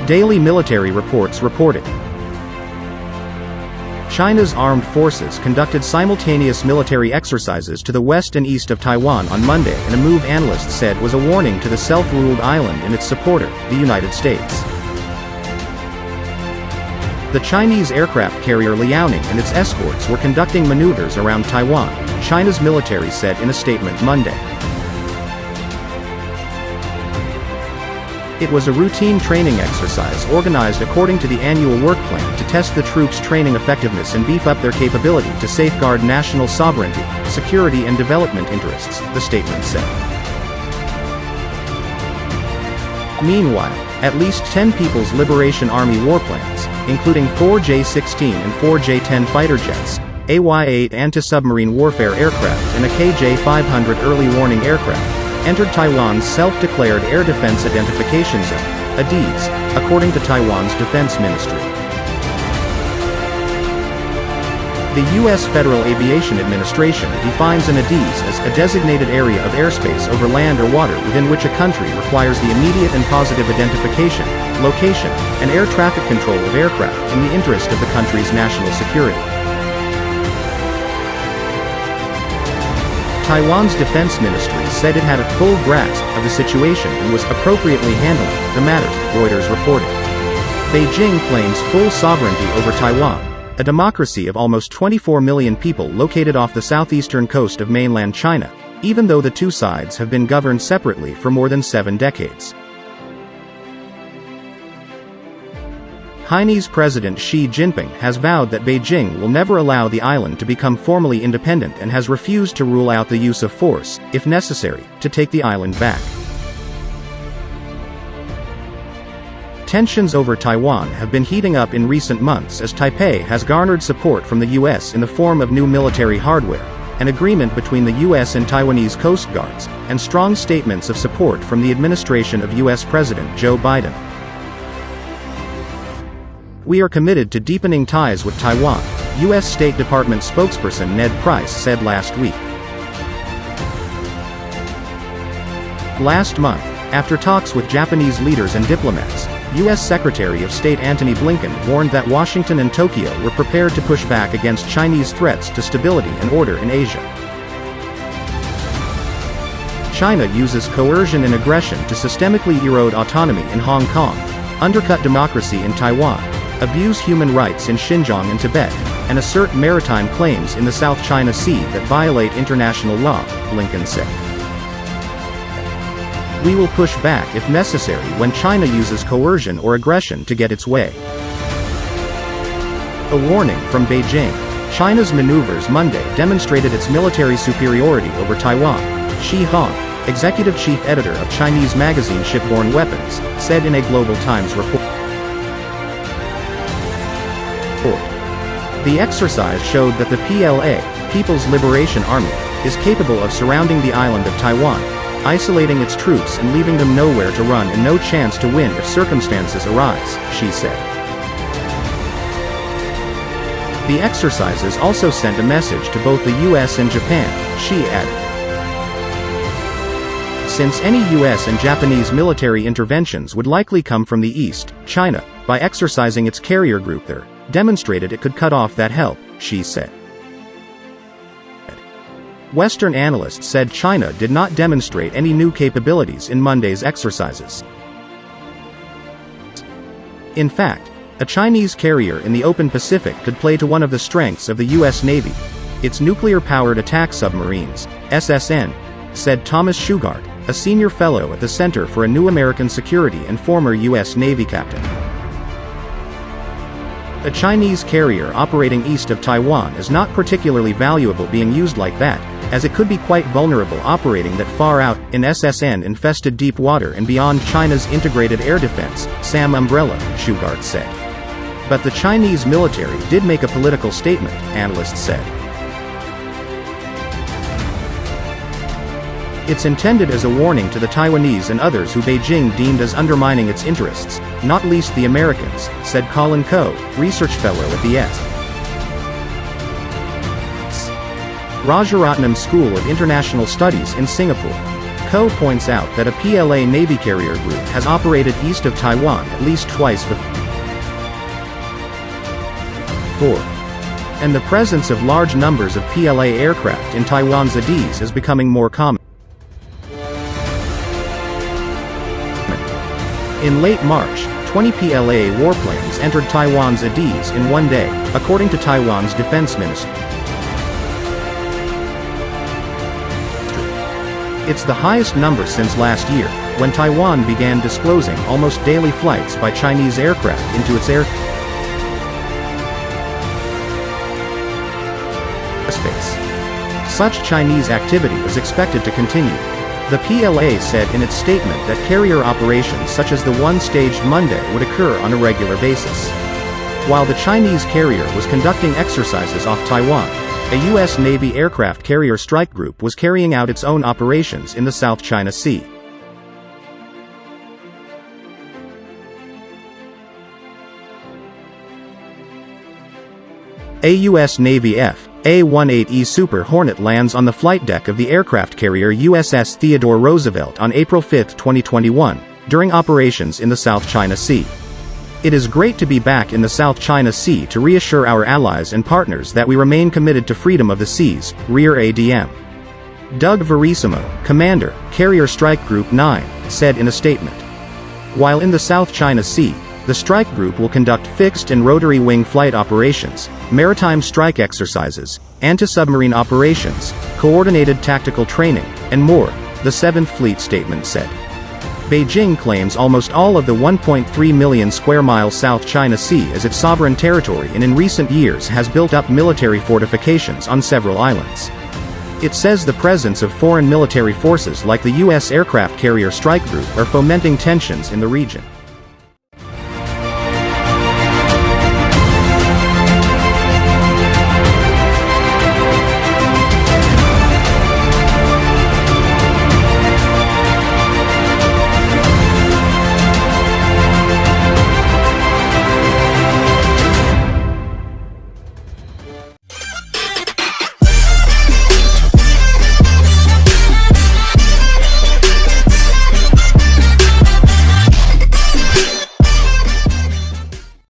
Daily military reports reported. China's armed forces conducted simultaneous military exercises to the west and east of Taiwan on Monday in a move analysts said was a warning to the self-ruled island and its supporter, the United States. The Chinese aircraft carrier Liaoning and its escorts were conducting maneuvers around Taiwan, China's military said in a statement Monday. It was a routine training exercise organized according to the annual work plan to test the troops' training effectiveness and beef up their capability to safeguard national sovereignty, security and development interests, the statement said. Meanwhile, at least 10 People's Liberation Army warplanes, including 4 J-16 and 4 J-10 fighter jets, AY-8 anti-submarine warfare aircraft and a KJ-500 early warning aircraft, entered Taiwan's self-declared Air Defense Identification Zone, ADIZ, according to Taiwan's Defense Ministry. The U.S. Federal Aviation Administration defines an ADIZ as a designated area of airspace over land or water within which a country requires the immediate and positive identification, location, and air traffic control of aircraft in the interest of the country's national security. Taiwan's defense ministry said it had a full grasp of the situation and was appropriately handling the matter, Reuters reported. Beijing claims full sovereignty over Taiwan, a democracy of almost 24 million people located off the southeastern coast of mainland China, even though the two sides have been governed separately for more than 7 decades. Chinese President Xi Jinping has vowed that Beijing will never allow the island to become formally independent and has refused to rule out the use of force, if necessary, to take the island back. Tensions over Taiwan have been heating up in recent months as Taipei has garnered support from the U.S. in the form of new military hardware, an agreement between the U.S. and Taiwanese Coast Guards, and strong statements of support from the administration of U.S. President Joe Biden. "We are committed to deepening ties with Taiwan," U.S. State Department spokesperson Ned Price said last week. Last month, after talks with Japanese leaders and diplomats, U.S. Secretary of State Antony Blinken warned that Washington and Tokyo were prepared to push back against Chinese threats to stability and order in Asia. China uses coercion and aggression to systemically erode autonomy in Hong Kong, undercut democracy in Taiwan, abuse human rights in Xinjiang and Tibet, and assert maritime claims in the South China Sea that violate international law, Blinken said. "We will push back if necessary when China uses coercion or aggression to get its way." A warning from Beijing. China's maneuvers Monday demonstrated its military superiority over Taiwan, Shi Hong, executive chief editor of Chinese magazine Shipborne Weapons, said in a Global Times report. The exercise showed that the PLA, People's Liberation Army, is capable of surrounding the island of Taiwan, isolating its troops and leaving them nowhere to run and no chance to win if circumstances arise, she said. The exercises also sent a message to both the U.S. and Japan, she added. Since any U.S. and Japanese military interventions would likely come from the East, China, by exercising its carrier group there, demonstrated it could cut off that help, she said. Western analysts said China did not demonstrate any new capabilities in Monday's exercises. In fact, a Chinese carrier in the open Pacific could play to one of the strengths of the U.S. Navy, its nuclear-powered attack submarines, SSN, said Thomas Shugart, a senior fellow at the Center for a New American Security and former U.S. Navy captain. A Chinese carrier operating east of Taiwan is not particularly valuable being used like that, as it could be quite vulnerable operating that far out, in SSN-infested deep water and beyond China's integrated air defense, SAM umbrella, Shugart said. But the Chinese military did make a political statement, analysts said. It's intended as a warning to the Taiwanese and others who Beijing deemed as undermining its interests, not least the Americans, said Colin Coe, research fellow at the Rajaratnam School of International Studies in Singapore. Ko points out that a PLA Navy carrier group has operated east of Taiwan at least twice before, and the presence of large numbers of PLA aircraft in Taiwan's ADIZ is becoming more common. In late March, 20 PLA warplanes entered Taiwan's ADIZ in one day, according to Taiwan's defense ministry. It's the highest number since last year, when Taiwan began disclosing almost daily flights by Chinese aircraft into its airspace. Such Chinese activity is expected to continue. The PLA said in its statement that carrier operations such as the one staged Monday would occur on a regular basis. While the Chinese carrier was conducting exercises off Taiwan, a U.S. Navy aircraft carrier strike group was carrying out its own operations in the South China Sea. A U.S. Navy F/A-18E Super Hornet lands on the flight deck of the aircraft carrier USS Theodore Roosevelt on April 5, 2021, during operations in the South China Sea. It is great to be back in the South China Sea to reassure our allies and partners that we remain committed to freedom of the seas, Rear ADM. Doug Verissimo, Commander, Carrier Strike Group 9, said in a statement. While in the South China Sea, the strike group will conduct fixed and rotary wing flight operations, maritime strike exercises, anti-submarine operations, coordinated tactical training, and more, the 7th Fleet statement said. Beijing claims almost all of the 1.3 million square mile South China Sea as its sovereign territory and in recent years has built up military fortifications on several islands. It says the presence of foreign military forces like the U.S. aircraft carrier strike group are fomenting tensions in the region.